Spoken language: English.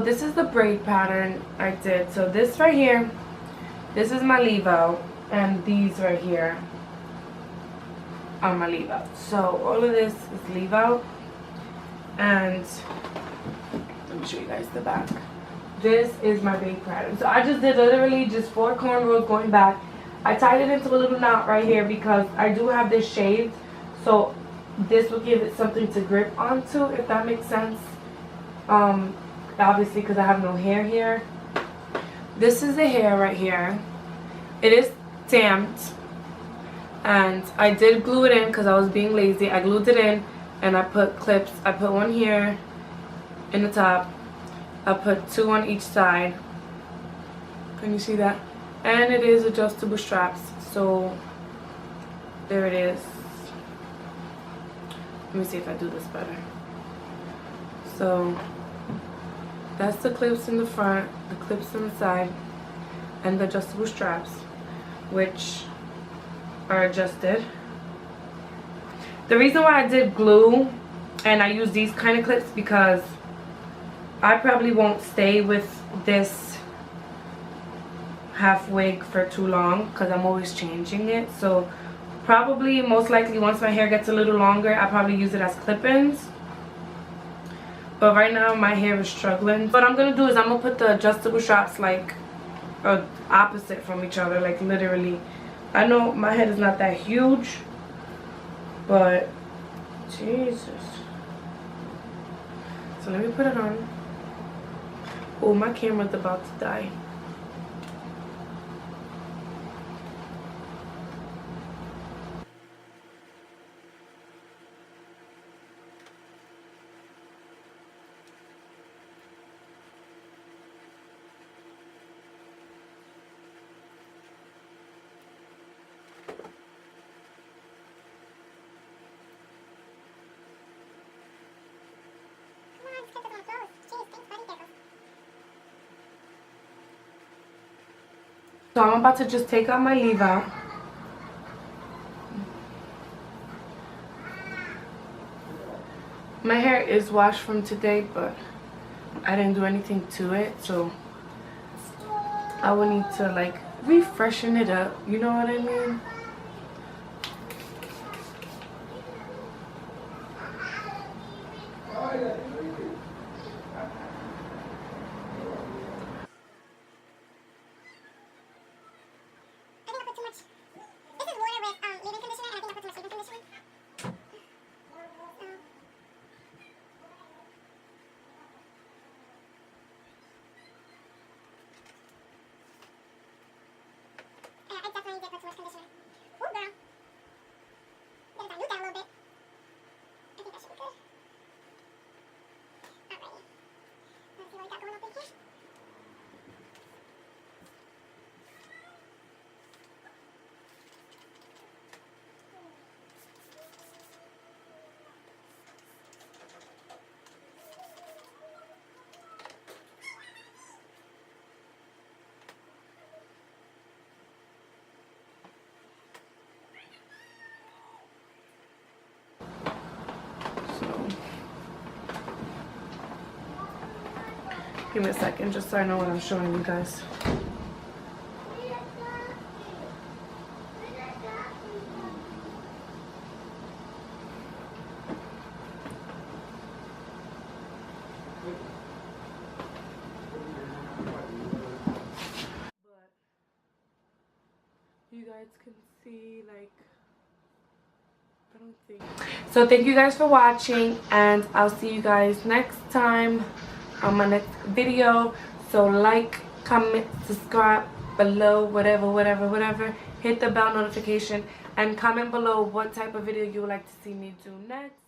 This is the braid pattern I did. So this right here, this is my leave out, and these right here are my leave out. So all of this is leave out, and let me show you guys the back. This is my braid pattern. So I just did literally just 4 cornrows going back. I tied it into a little knot right here because I do have this shaved, so this will give it something to grip onto, if that makes sense. Obviously because I have no hair here. This is the hair right here. It is damped, and I did glue it in because I was being lazy. I glued it in and I put clips. I put one here in the top. I put 2 on each side. Can you see that? And it is adjustable straps, so there it is. Let me see if I do this better. So that's the clips in the front, the clips on the side, and the adjustable straps, which are adjusted. The reason why I did glue and I use these kind of clips because I probably won't stay with this half wig for too long because I'm always changing it. So probably, most likely, once my hair gets a little longer, I'll probably use it as clip-ins. But right now my hair is struggling. What I'm gonna do is I'm gonna put the adjustable straps like opposite from each other, like literally. I know my head is not that huge, but Jesus. So let me put it on. Oh, my camera's about to die. So I'm about to just take out my leave out. My hair is washed from today, but I didn't do anything to it, so I will need to like refreshen it up, you know what I mean? Give me a second just so I know what I'm showing you guys. But you guys can see, like, I don't think. So thank you guys for watching, and I'll see you guys next time on my next video. So like, comment, subscribe below, whatever. Hit the bell notification and comment below what type of video you would like to see me do next.